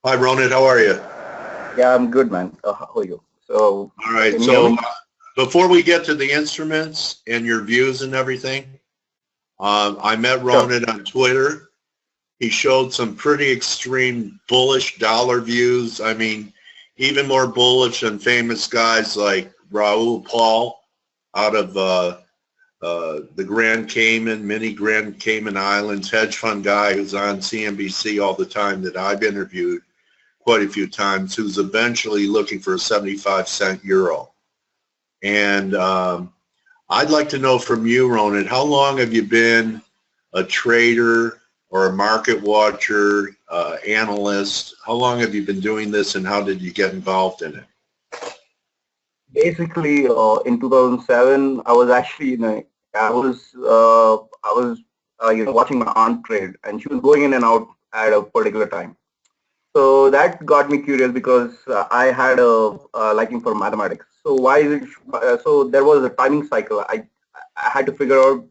Hi, Ronit. How are you? Yeah, I'm good, man. How are you? So, All right. can you hear So me? before we get to the instruments and your views and everything, I met Sure. Ronit on Twitter. He showed some pretty extreme bullish dollar views. I mean, even more bullish than famous guys like Raoul Paul out of the Grand Cayman, mini Grand Cayman Islands, hedge fund guy who's on CNBC all the time that I've interviewed quite a few times, who's eventually looking for a 75-cent euro. And I'd like to know from you, Ronit, how long have you been a trader or a market watcher, analyst? How long have you been doing this, and how did you get involved in it? Basically, in 2007, I was actually, I was, watching my aunt trade, and she was going in and out at a particular time. So that got me curious because I had a liking for mathematics. So why is it? So there was a timing cycle. I had to figure out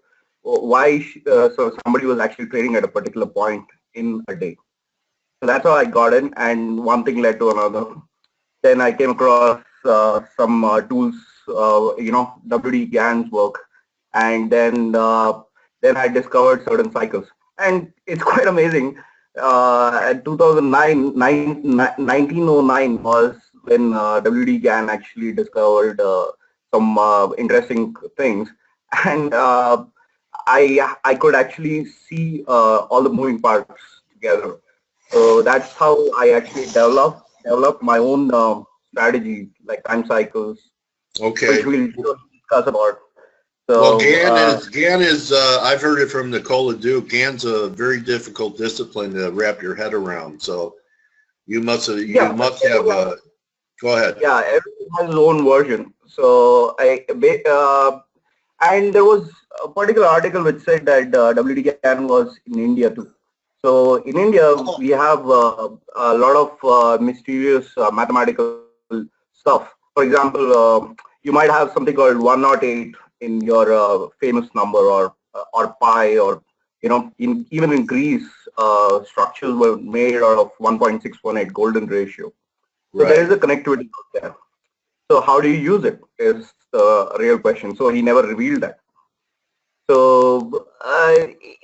why. So somebody was actually trading at a particular point in a day. So that's how I got in, and one thing led to another. Then I came across some tools, WD GAN's work, and then I discovered certain cycles, and it's quite amazing. At 2009, 1909 was when WD GAN actually discovered some interesting things, and I could actually see all the moving parts together. So that's how I actually developed my own strategy, like time cycles, which Okay. we'll discuss about. Well, So GAN is I've heard it from Nicola Duke. GAN's a very difficult discipline to wrap your head around. So you must yeah, have go ahead. yeah, everyone has his own version. So and there was a particular article which said that WD GAN was in India too. So in India, Oh, we have a lot of mysterious mathematical stuff. For example, you might have something called 108 in your famous number, or pi, or even in Greece, structures were made out of 1.618 golden ratio. So there is right. a connectivity out there. So how do you use it is the real question. So he never revealed that. So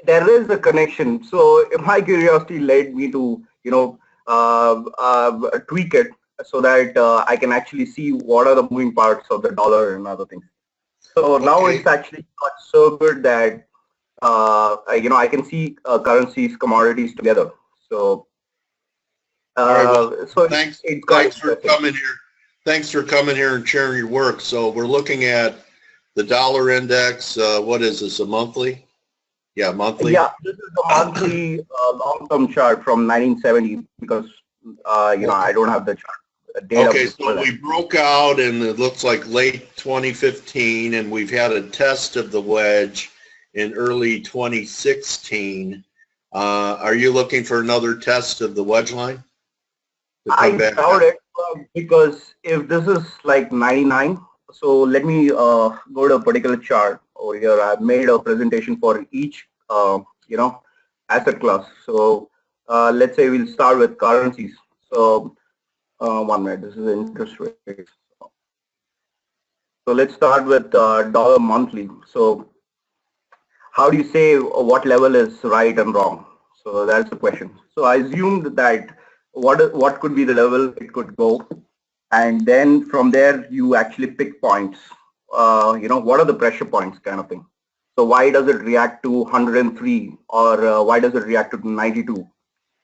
there is a connection. So my curiosity led me to, tweak it so that I can actually see what are the moving parts of the dollar and other things. So now it's Okay. actually got so good that I can see currencies, commodities together. So All right. Well, so thanks. it's quite Thanks for interesting. coming here. Thanks for coming here and sharing your work. So we're looking at the dollar index. What is this? A monthly? Yeah, monthly. Yeah, this is the monthly long-term chart from 1970 because Okay. I don't have the chart data Okay, before so that. we broke out and it looks like late 2015, and we've had a test of the wedge in early 2016. Are you looking for another test of the wedge line to come I back doubt down? it because if this is like 99, so let me go to a particular chart over here. I've made a presentation for each asset class. So let's say we'll start with currencies. So 1 minute. This is interest rates. So let's start with dollar monthly. So how do you say what level is right and wrong? So that's the question. So I assumed that what could be the level it could go, and then from there you actually pick points. What are the pressure points, kind of thing. So why does it react to 103, or why does it react to 92?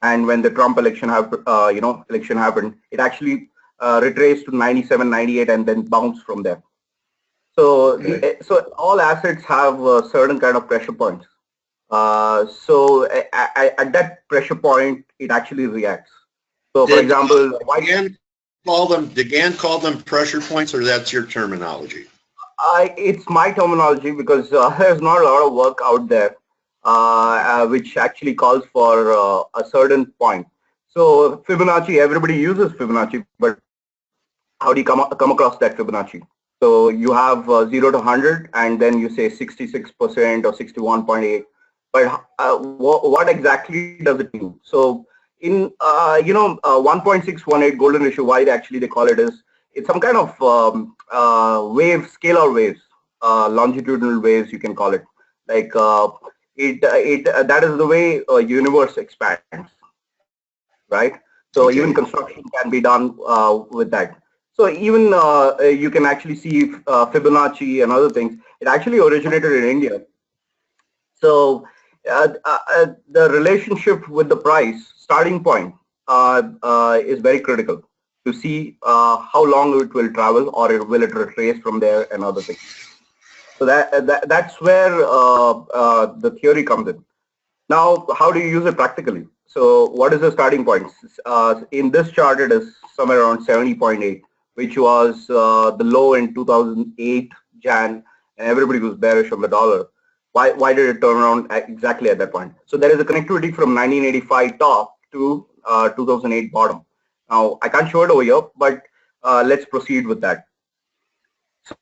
And when the Trump election happened, it actually retraced to 97, 98, and then bounced from there. So Okay. so all assets have certain kind of pressure points. So at that pressure point, it actually reacts. So for Did example, why Did Gann call them pressure points, or that's your terminology? it's my terminology because there's not a lot of work out there which actually calls for a certain point. So Fibonacci, everybody uses Fibonacci, but how do you come across that Fibonacci? So you have 0 to 100, and then you say 66% or 61.8. But what exactly does it mean? So in 1.618 golden ratio, why actually they call it is, it's some kind of wave, scalar waves, longitudinal waves you can call it. Like that is the way universe expands, right? So even construction can be done with that. So even you can actually see Fibonacci and other things. It actually originated in India. So the relationship with the price starting point is very critical to see how long it will travel, or will it retrace from there, and other things. So that's where the theory comes in. Now, how do you use it practically? So what is the starting point? In this chart, it is somewhere around 70.8, which was the low in 2008 Jan, and everybody was bearish on the dollar. Why did it turn around exactly at that point? So there is a connectivity from 1985 top to 2008 bottom. Now, I can't show it over here, but let's proceed with that.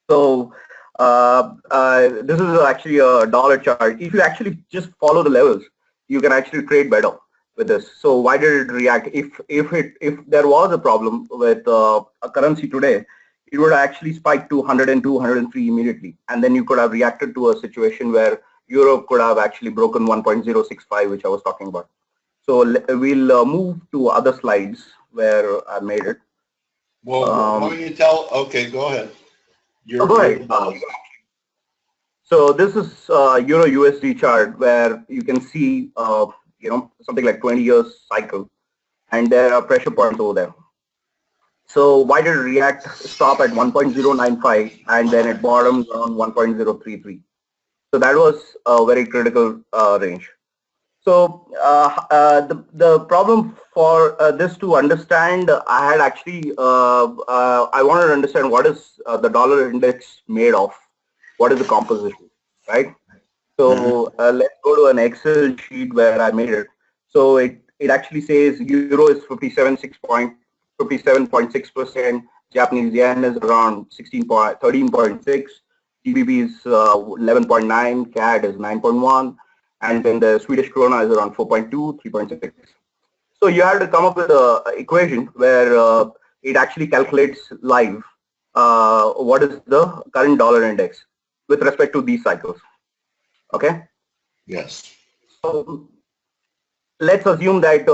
So this is actually a dollar chart. If you actually just follow the levels, you can actually trade better with this. So why did it react? If there was a problem with a currency today, it would actually spike to 102, 103 immediately, and then you could have reacted to a situation where Europe could have actually broken 1.065, which I was talking about. So we'll move to other slides where I made it. Well, why don't you tell? Okay, go ahead. Go ahead. So this is Euro USD chart where you can see something like 20 years cycle, and there are pressure points over there. So why did it react, stop at 1.095, and then it bottoms on 1.033? So that was a very critical range. So the problem for this to understand, I had actually I wanted to understand what is the dollar index made of, what is the composition, right? So let's go to an Excel sheet where I made it. So it actually says euro is 57.6%, Japanese yen is around 13.6, GBP is 11.9, CAD is 9.1, and then the Swedish krona is around 4.2, 3.6. So you have to come up with an equation where it actually calculates live what is the current dollar index with respect to these cycles. Okay? Yes. So let's assume that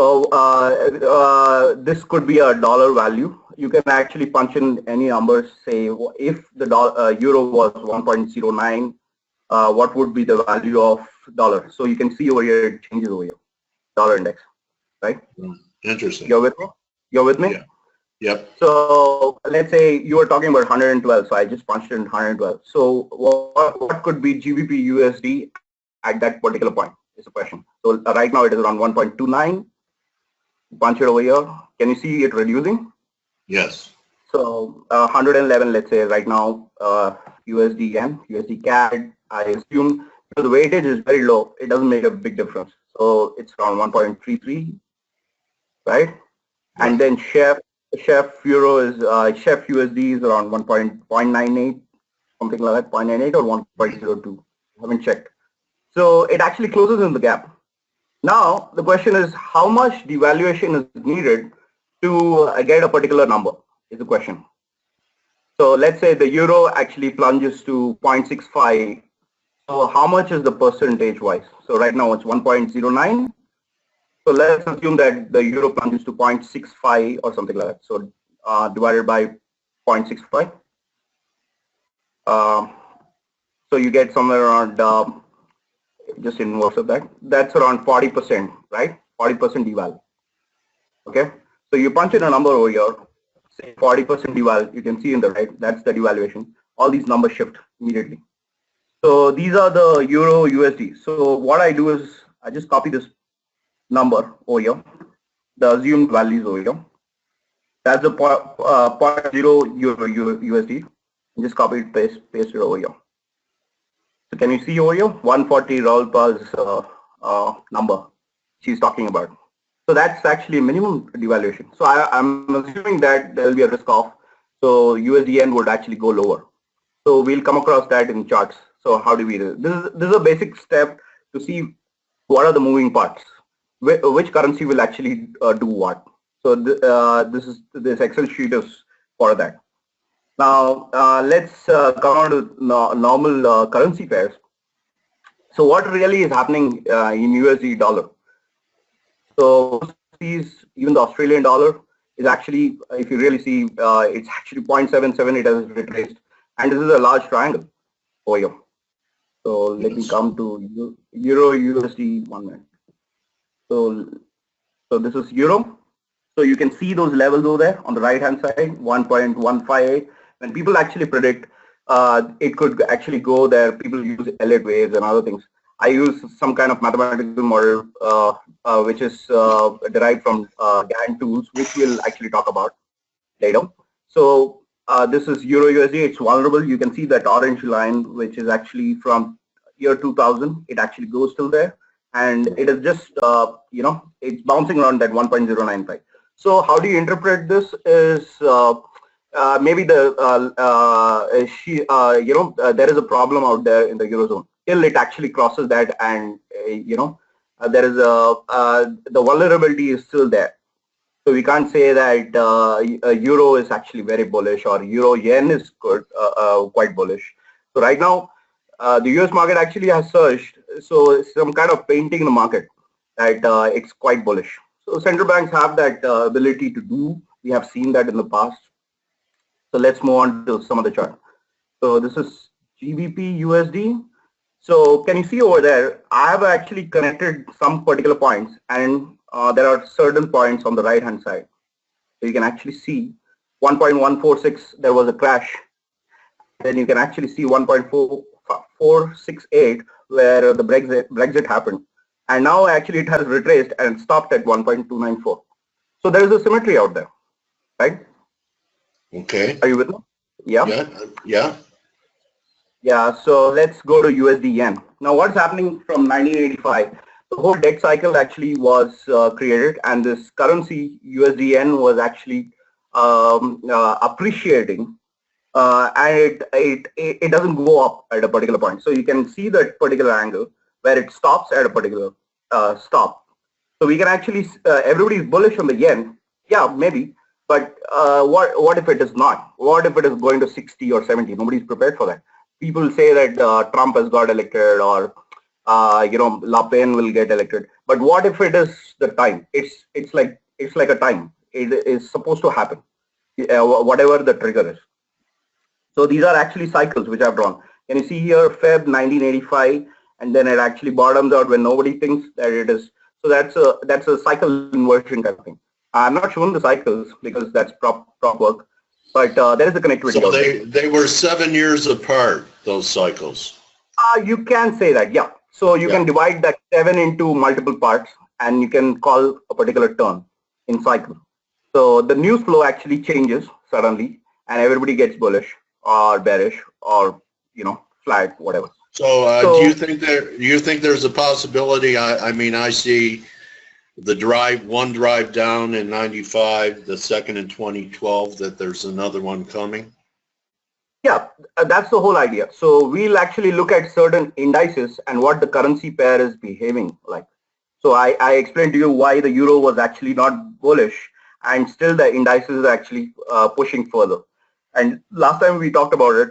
this could be a dollar value. You can actually punch in any numbers. Say if the euro was 1.09, what would be the value of dollar? So you can see over here it changes over here, dollar index, right? Interesting. You're with me? You're with me? Yeah. Yep. So let's say you were talking about 112. So I just punched in 112. So what could be GBP USD at that particular point is the question. So right now it is around 1.29. Punch it over here. Can you see it reducing? Yes. So 111, let's say right now, USD yen, USD CAD, I assume because the weightage is very low, it doesn't make a big difference. So it's around 1.33, right? And then Chef Euro is Chef USD is around 1.98, something like that, 0.98 or 1.02. Haven't checked. So it actually closes in the gap. Now the question is how much devaluation is needed to get a particular number is the question. So let's say the euro actually plunges to 0.65. So how much is the percentage wise? So right now it's 1.09. So let's assume that the euro plunges to 0.65 or something like that. So divided by 0.65. So you get somewhere around just inverse of that. That's around 40%, right? 40% deval. Okay. So you punch in a number over here, say 40% deval. You can see in the right. That's the devaluation. All these numbers shift immediately. So these are the euro USD. So what I do is I just copy this number over here, the assumed values over here. That's the 0.0 euro USD. Just copy it, paste it over here. So can you see over here 140 Raul Pa's number she's talking about. So that's actually minimum devaluation. So I'm assuming that there will be a risk off. So USDN would actually go lower. So we'll come across that in charts. So how do we do it? This is a basic step to see what are the moving parts. which currency will actually do what. So this Excel sheet is for that. Now let's come on to normal currency pairs. So what really is happening in USD dollar? So even the Australian dollar is actually, if you really see, it's actually 0.77. It has retraced, and this is a large triangle over here. So let me come to Euro USD 1 minute. So this is Euro. So you can see those levels over there on the right hand side, 1.158. When people actually predict it could actually go there, people use Elliott waves and other things. I use some kind of mathematical model which is derived from GAN tools, which we'll actually talk about later. So this is Euro USD. It's vulnerable. You can see that orange line, which is actually from year 2000. It actually goes till there, and it is just it's bouncing around that 1.095. So how do you interpret this? Is maybe the there is a problem out there in the eurozone till it actually crosses that, and there is the vulnerability is still there. So we can't say that euro is actually very bullish or euro yen is good, quite bullish. So right now the US market actually has surged. So some kind of painting in the market that it's quite bullish. So central banks have that ability to do. We have seen that in the past. So let's move on to some of the chart. So this is GBP USD. So can you see over there, I have actually connected some particular points, and there are certain points on the right hand side. So you can actually see 1.146, there was a crash. Then you can actually see 1.468 where the Brexit happened. And now actually it has retraced and stopped at 1.294. So there is a symmetry out there, right? Okay. Are you with me? Yeah. Yeah. Yeah. So let's go to USD yen. Now what's happening from 1985? The whole debt cycle actually was created, and this currency USD yen was actually appreciating, and it doesn't go up at a particular point. So you can see that particular angle where it stops at a particular stop. So we can actually everybody is bullish on the yen. Yeah, maybe. But what if it is not? What if it is going to 60 or 70? Nobody's prepared for that. People say that Trump has got elected, or Le Pen will get elected. But what if it is the time? It's like a time. It is supposed to happen, whatever the trigger is. So these are actually cycles which I've drawn. Can you see here, Feb 1985, and then it actually bottoms out when nobody thinks that it is. So that's a cycle inversion kind of thing. I'm not showing the cycles because that's prop work, but there is a connectivity. So they were 7 years apart, those cycles. You can say that, yeah. So you can divide that 7 into multiple parts, and you can call a particular turn in cycle. So the news flow actually changes suddenly, and everybody gets bullish or bearish or flat, whatever. So do you think there's a possibility? I mean, I see the one drive down in 95, the second in 2012, that there's another one coming. Yeah, that's the whole idea. So we'll actually look at certain indices and what the currency pair is behaving like. So I explained to you why the euro was actually not bullish, and still the indices are actually pushing further. And last time we talked about it,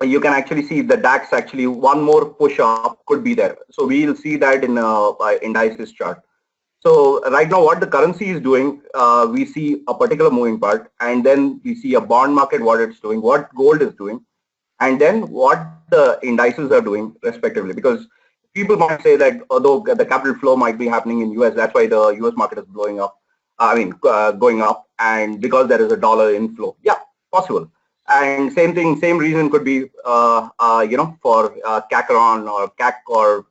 you can actually see the DAX actually one more push up could be there. So we'll see that in indices chart. So right now what the currency is doing, we see a particular moving part, and then we see a bond market, what it's doing, what gold is doing, and then what the indices are doing respectively. Because people might say that although the capital flow might be happening in US, that's why the US market is blowing up. Going up, and because there is a dollar inflow. Yeah, possible. And same thing, same reason could be, for CACRON or CAC or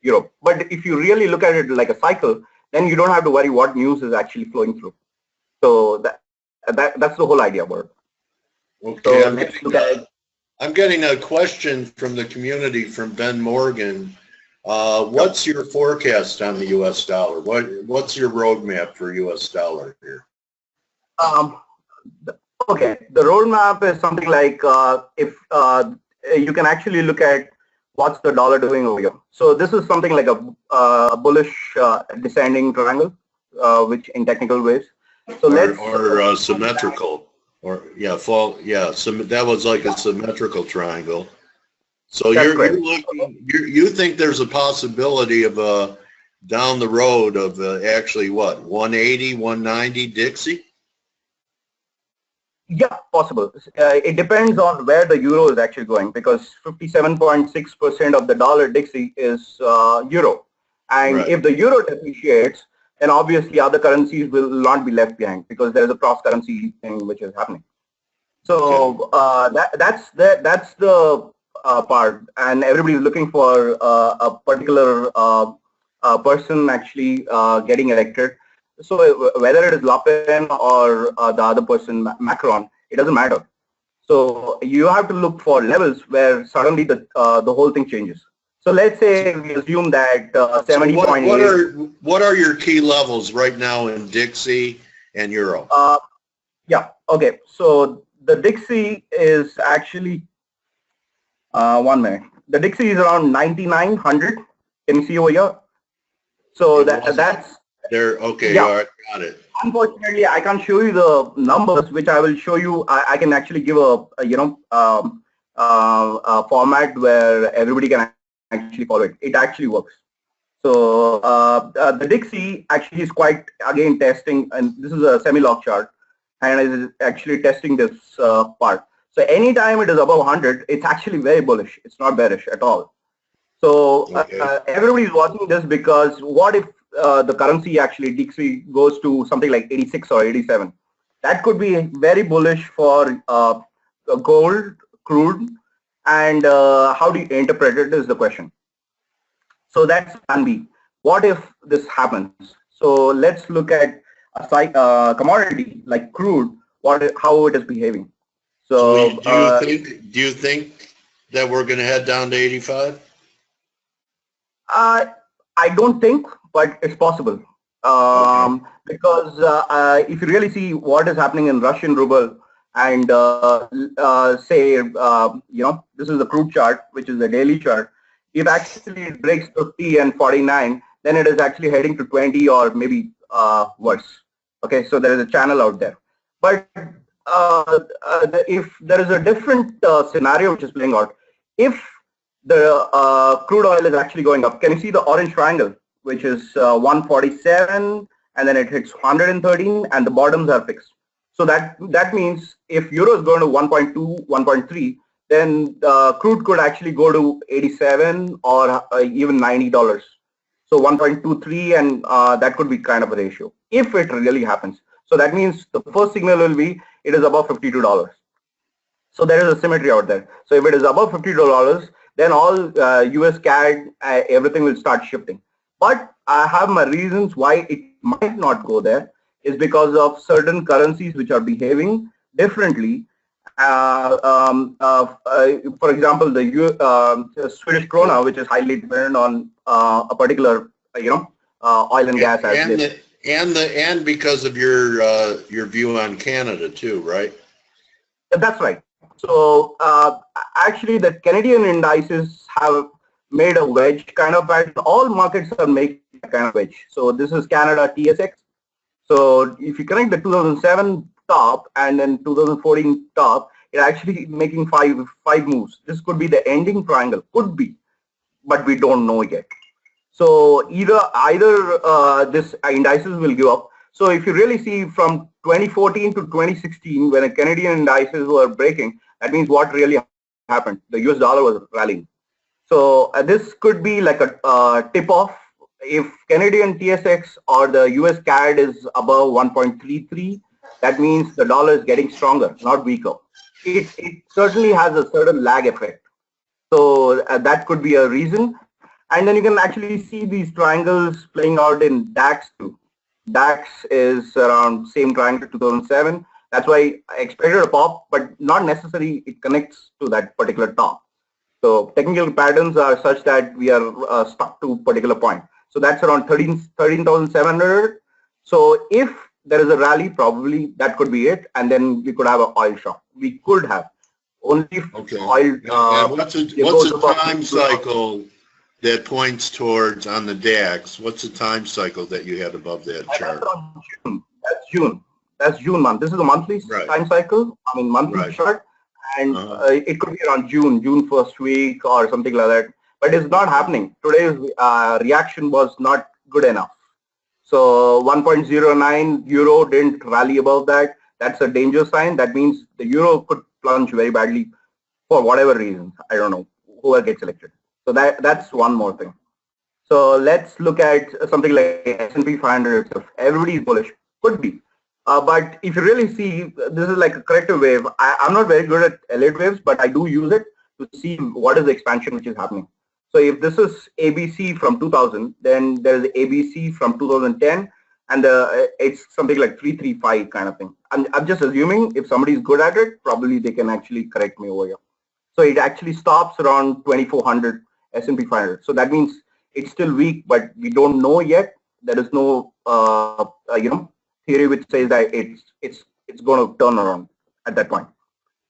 Europe. But if you really look at it like a cycle, then you don't have to worry what news is actually flowing through. So that's the whole idea about it. Okay, So I'm getting a question from the community from Ben Morgan. What's your forecast on the U.S. dollar? What's your roadmap for U.S. dollar here? Okay, the roadmap is something like if you can actually look at what's the dollar doing over here? So this is something like a bullish descending triangle, which in technical ways. So let's symmetrical, or yeah, that was like a symmetrical triangle. So that's you're correct. looking, you think there's a possibility of down the road of actually what, 180, 190 Dixie? Yeah, possible. It depends on where the euro is actually going, because 57.6% of the dollar Dixie is euro. And Right. if the euro depreciates, then obviously other currencies will not be left behind, because there is a cross currency thing which is happening. So that's the part, and everybody is looking for a particular person actually getting elected. So whether it is Le Pen or the other person, Macron, it doesn't matter. So you have to look for levels where suddenly the whole thing changes. So let's say we assume that 70.8. What are your key levels right now in Dixie and euro? Yeah. Okay. So the Dixie is actually 1 minute. The Dixie is around 9,900. Can you see over here? So that's there. Okay. Yeah. All right. Got it. Unfortunately, I can't show you the numbers, which I will show you. I can actually give a format where everybody can actually follow it. It actually works. So the Dixie actually is quite, again, testing, and this is a semi-log chart, and it is actually testing this part. So anytime it is above 100, it's actually very bullish. It's not bearish at all. So everybody is watching this, because what if the currency actually Dixie goes to something like 86 or 87? That could be very bullish for gold, crude, and how do you interpret it is the question. So that's plan B. What if this happens? So let's look at a commodity like crude, how it is behaving. So do you think that we're going to head down to 85? I don't think, but it's possible. Because if you really see what is happening in Russian ruble, and say, this is the crude chart, which is the daily chart. If actually it breaks 50 and 49, then it is actually heading to 20 or maybe worse. Okay, so there is a channel out there. But if there is a different scenario which is playing out, if the crude oil is actually going up, can you see the orange triangle, which is 147, and then it hits 113, and the bottoms are fixed. So that means if euro is going to 1.2, 1.3, then crude could actually go to 87 or even $90. So 1.23, and that could be kind of a ratio if it really happens. So that means the first signal will be it is above $52. So there is a symmetry out there. So if it is above $52, then all US CAD, everything will start shifting. But I have my reasons why it might not go there, is because of certain currencies which are behaving differently. For example, the Swedish krona, which is highly dependent on a particular, oil and gas. And because of your view on Canada too, right? That's right. So actually, the Canadian indices have made a wedge kind of pattern. All markets are making a kind of wedge. So this is Canada TSX. So if you connect the 2007 top and then 2014 top, it actually making five moves. This could be the ending triangle, could be, but we don't know yet. So either this indices will give up. So if you really see from 2014 to 2016, when the Canadian indices were breaking, that means what really happened? The US dollar was rallying. So this could be like a tip off. If Canadian TSX or the US CAD is above 1.33, that means the dollar is getting stronger, not weaker. It certainly has a certain lag effect. So that could be a reason. And then you can actually see these triangles playing out in DAX too. DAX is around same triangle 2007. That's why I expected a pop, but not necessarily it connects to that particular top. So technical patterns are such that we are stuck to a particular point. So that's around 13,700. So if there is a rally, probably that could be it. And then we could have an oil shock. We could have. Only if Okay. oil And what's goes a above time 62. cycle that points towards on the DAX? What's the time cycle that you had above that chart? That's on June. That's June. That's June month. This is a monthly Right. time cycle. I mean monthly Right. chart, and it could be around June first week or something like that. But it's not happening. Today's reaction was not good enough. So 1.09 euro didn't rally above that. That's a danger sign. That means the euro could plunge very badly for whatever reason. I don't know whoever gets elected. So that's one more thing. So let's look at something like S&P 500 itself. Everybody is bullish. Could be. But if you really see, this is like a corrective wave. I'm not very good at elliott waves, but I do use it to see what is the expansion which is happening. So if this is ABC from 2000, then there is ABC from 2010, and it's something like 335 kind of thing. I'm just assuming if somebody is good at it, probably they can actually correct me over here. So it actually stops around 2400 S&P 500. So that means it's still weak, but we don't know yet. There is no theory which says that it's going to turn around at that point.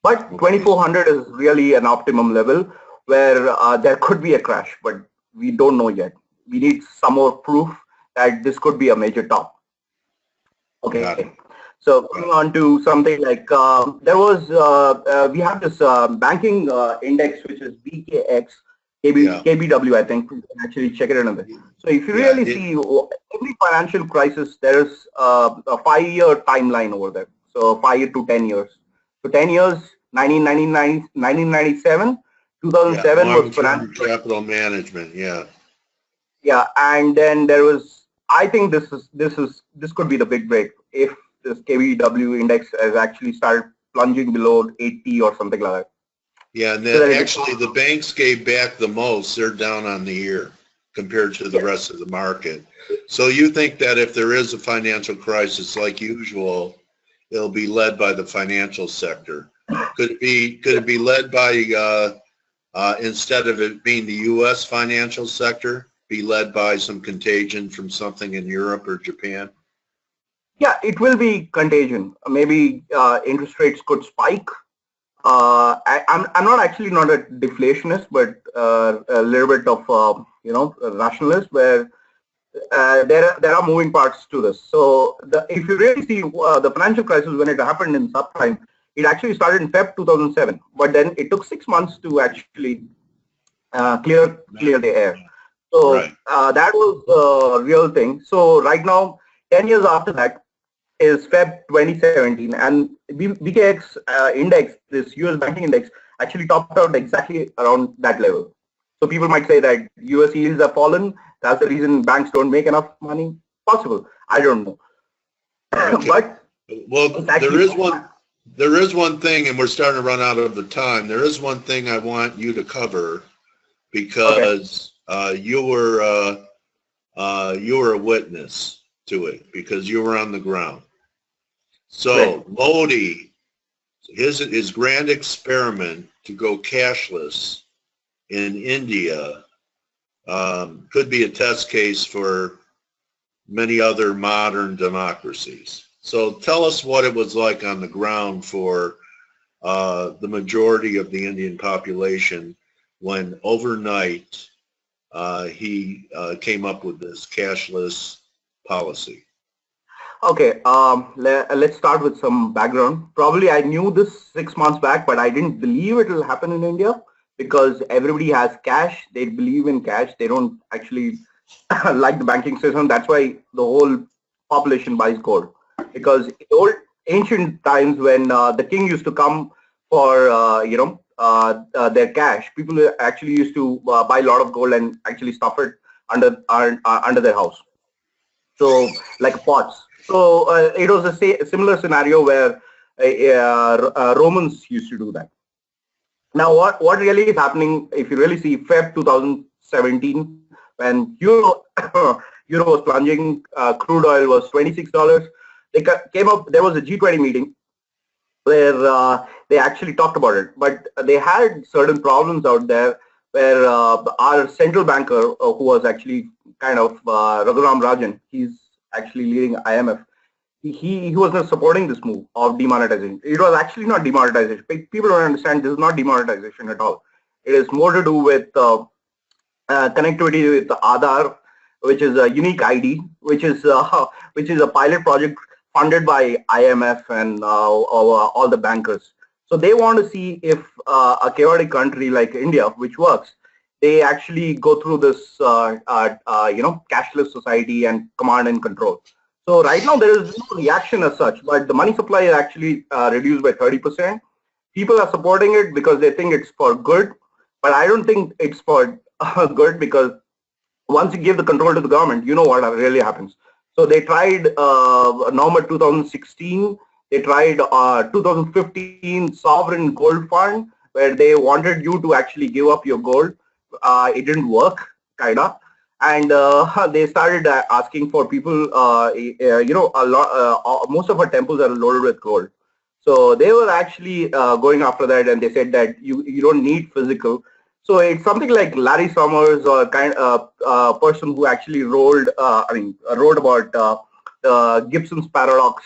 But 2400 is really an optimum level where there could be a crash, but we don't know yet. We need some more proof that this could be a major top. Okay. So going on to something like there was we have this banking index which is BKX. KBW, I think. You can actually check it another. So if you really see every financial crisis, there's a 5-year timeline over there. So 5 to 10 years. So 10 years, 1997, 2007 was financial capital management. Yeah. Yeah, and then there was. I think this could be the big break if this KBW index has actually started plunging below 80 or something like that. Yeah, and then actually the banks gave back the most. They're down on the year compared to the rest of the market. So you think that if there is a financial crisis like usual, it'll be led by the financial sector. Could it be led by instead of it being the U.S. financial sector, be led by some contagion from something in Europe or Japan? Yeah, it will be contagion. Maybe interest rates could spike. I'm not actually not a deflationist, but a little bit of a rationalist, where there are moving parts to this. So if you really see the financial crisis when it happened in subprime, it actually started in Feb 2007, but then it took 6 months to actually clear the air. So that was the real thing. So right now, 10 years after that is Feb 2017, and BKX index, this US banking index, actually topped out exactly around that level. So people might say that US yields have fallen. That's the reason banks don't make enough money. Possible. I don't know. But well, there is one thing, and we're starting to run out of the time. There is one thing I want you to cover, because you were a witness to it, because you were on the ground. So Modi, his grand experiment to go cashless in India could be a test case for many other modern democracies. So tell us what it was like on the ground for the majority of the Indian population when overnight he came up with this cashless policy. Okay, let's start with some background. Probably I knew this 6 months back, but I didn't believe it will happen in India, because everybody has cash. They believe in cash. They don't actually like the banking system. That's why the whole population buys gold. Because in old ancient times, when the king used to come for their cash, people actually used to buy a lot of gold and actually stuff it under their house. So like pots. So it was a similar scenario where Romans used to do that. Now, what really is happening, if you really see Feb 2017, when euro was plunging, crude oil was $26. They came up. There was a G20 meeting where they actually talked about it, but they had certain problems out there where our central banker, who was actually kind of Raghuram Rajan, he's actually leading IMF. he was not supporting this move of demonetization. It was actually not demonetization. People don't understand this is not demonetization at all. It is more to do with connectivity with Aadhaar, which is a unique ID, which is which is a pilot project funded by IMF and all the bankers. So they want to see if a chaotic country like India, which works, they actually go through this cashless society and command and control. So right now there is no reaction as such, but the money supply is actually reduced by 30%. People are supporting it because they think it's for good, but I don't think it's for good, because once you give the control to the government, you know what really happens. So they tried November 2016, they tried 2015 sovereign gold fund, where they wanted you to actually give up your gold. It didn't work, kinda. And they started asking for people, a lot, most of our temples are loaded with gold. So they were actually going after that, and they said that you don't need physical. So it's something like Larry Summers, or kind of person who actually wrote about Gibson's paradox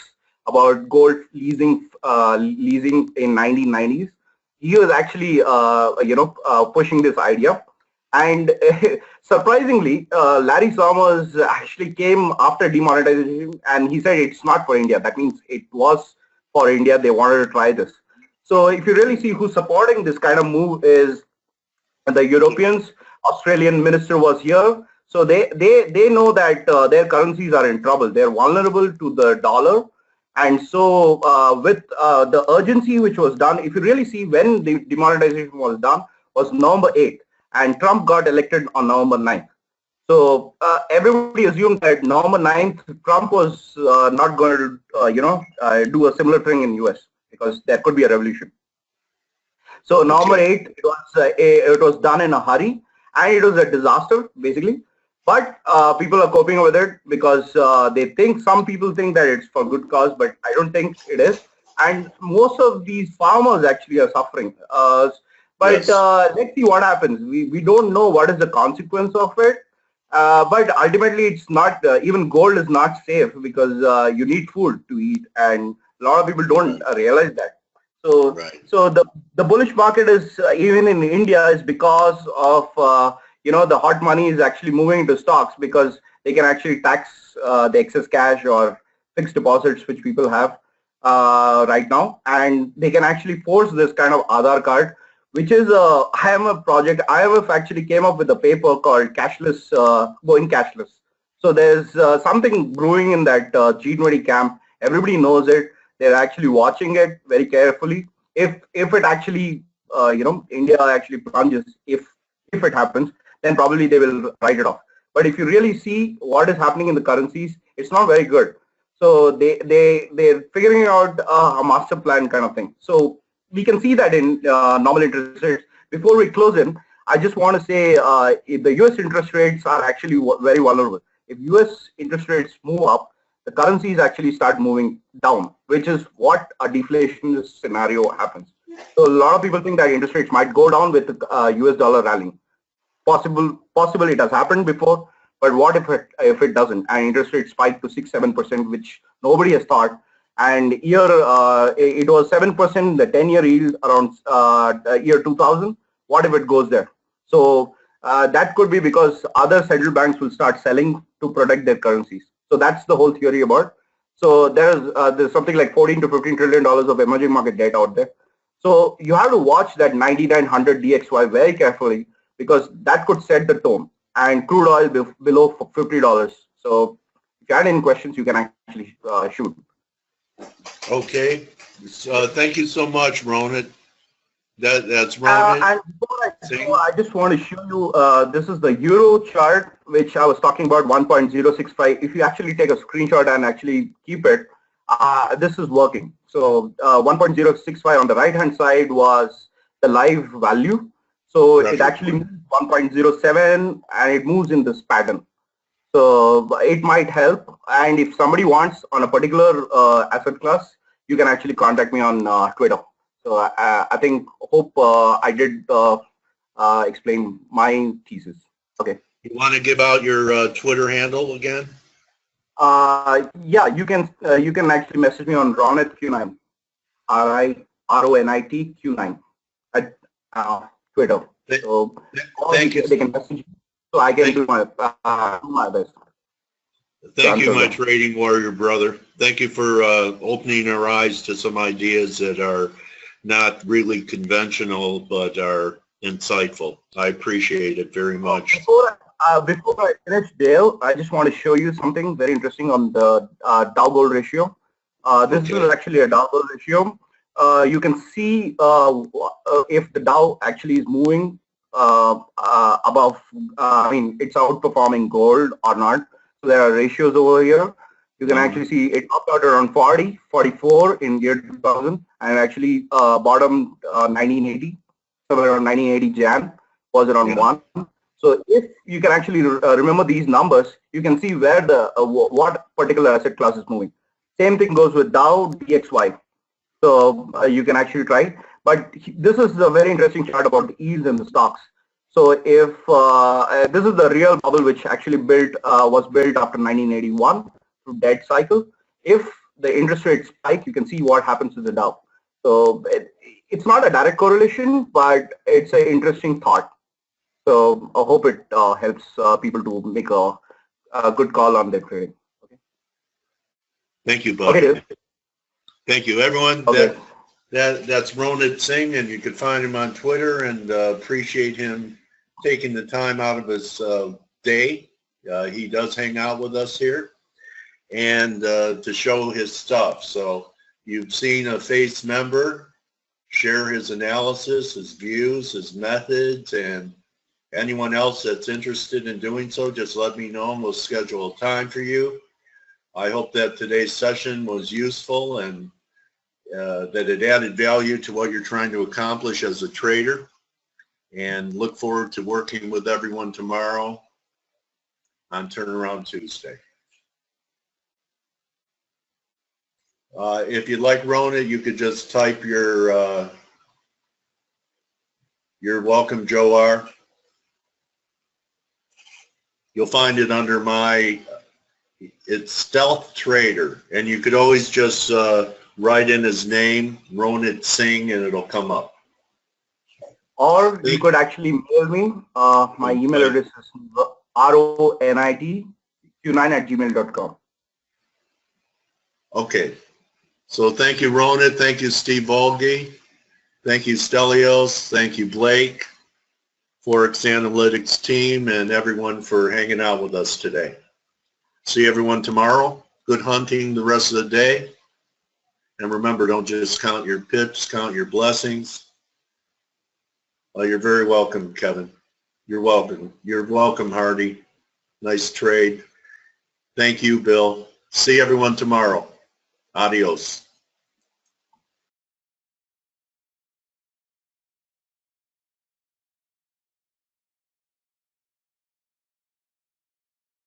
about gold leasing in 1990s. He was actually pushing this idea, and surprisingly, Larry Summers actually came after demonetization, and he said it's not for India. That means it was for India. They wanted to try this. So if you really see who's supporting this kind of move is the Europeans. Australian minister was here. So they know that their currencies are in trouble. They're vulnerable to the dollar. And so with the urgency which was done, if you really see when the demonetization was done, was November 8th. And Trump got elected on November 9th. So everybody assumed that November 9th, Trump was not going to, do a similar thing in US, because there could be a revolution. So November 8th, it was done in a hurry, and it was a disaster basically. But people are coping with it because some people think that it's for good cause, but I don't think it is. And most of these farmers actually are suffering. But let's see what happens. We don't know what is the consequence of it. But ultimately, it's not, even gold is not safe, because you need food to eat, and a lot of people don't realize that. So, so the bullish market is even in India is because of the hot money is actually moving into stocks, because they can actually tax the excess cash or fixed deposits which people have right now, and they can actually force this kind of Aadhaar card, which is a IMF project. IMF actually came up with a paper called cashless, going cashless. So there's something brewing in that G20 camp. Everybody knows it. They're actually watching it very carefully. If it actually, India actually plunges, if it happens, then probably they will write it off. But if you really see what is happening in the currencies, it's not very good. So they're figuring out a master plan kind of thing. So we can see that in normal interest rates. Before we close in, I just want to say the US interest rates are actually very vulnerable. If US interest rates move up, the currencies actually start moving down, which is what a deflationist scenario happens. So a lot of people think that interest rates might go down with the US dollar rallying. Possible it has happened before, but what if it doesn't, and interest rates spike to 6-7%, which nobody has thought. And year it was 7%, the 10-year yield around year 2000. What if it goes there? So that could be because other central banks will start selling to protect their currencies. So that's the whole theory about. So there's something like 14 to 15 trillion dollars of emerging market debt out there. So you have to watch that 9900 DXY very carefully, because that could set the tone. And crude oil below $50. So if you have any questions, you can actually shoot. Okay. Thank you so much, Ronit. That's Ronit. And before I just want to show you, this is the Euro chart, which I was talking about, 1.065. If you actually take a screenshot and actually keep it, this is working. So 1.065 on the right-hand side was the live value. So it actually moves 1.07, and it moves in this pattern. So it might help. And if somebody wants on a particular asset class, you can actually contact me on Twitter. So hope I did explain my thesis. Okay. You want to give out your Twitter handle again? Yeah, you can actually message me on Ronit Q9, RONIT Q9 at Twitter. So Thank you. they can message me, so I can do my best. Thank you, my trading warrior brother. Thank you for opening our eyes to some ideas that are not really conventional, but are insightful. I appreciate it very much. Before I finish, Dale, I just want to show you something very interesting on the Dow Gold ratio. This is actually a Dow Gold ratio. You can see if the Dow actually is moving above, I mean, it's outperforming gold or not. So there are ratios over here. You can actually see it topped out around 40, 44 in year 2000, and actually bottomed 1980, somewhere around 1980 Jan, was around 1. So if you can actually remember these numbers, you can see where the what particular asset class is moving. Same thing goes with Dow DXY. So you can actually try. But this is a very interesting chart about the yields in the stocks. So if this is the real bubble which actually was built after 1981 through debt cycle. If the interest rates spike, you can see what happens to the Dow. So it's not a direct correlation, but it's an interesting thought. So I hope it helps people to make a good call on their trading. Okay. Thank you, buddy. Okay. Thank you, everyone. Okay. That's Ronit Singh, and you can find him on Twitter, and appreciate him taking the time out of his day. He does hang out with us here, and to show his stuff. So you've seen a F.A.C.E member share his analysis, his views, his methods, and anyone else that's interested in doing so, just let me know and we'll schedule a time for you. I hope that today's session was useful and that it added value to what you're trying to accomplish as a trader, and look forward to working with everyone tomorrow on Turnaround Tuesday. If you'd like, Rona, you could just type your welcome, Joe R. You'll find it under it's Stealth Trader, and you could always just write in his name, Ronit Singh, and it'll come up. Or you could actually mail me. My email address is ronitq9@gmail.com. Okay. So thank you, Ronit. Thank you, Steve Volge. Thank you, Stelios. Thank you, Blake, ForexAnalytix team, and everyone for hanging out with us today. See everyone tomorrow. Good hunting the rest of the day. And remember, don't just count your pips, count your blessings. You're very welcome, Kevin. You're welcome. You're welcome, Hardy. Nice trade. Thank you, Bill. See everyone tomorrow. Adios.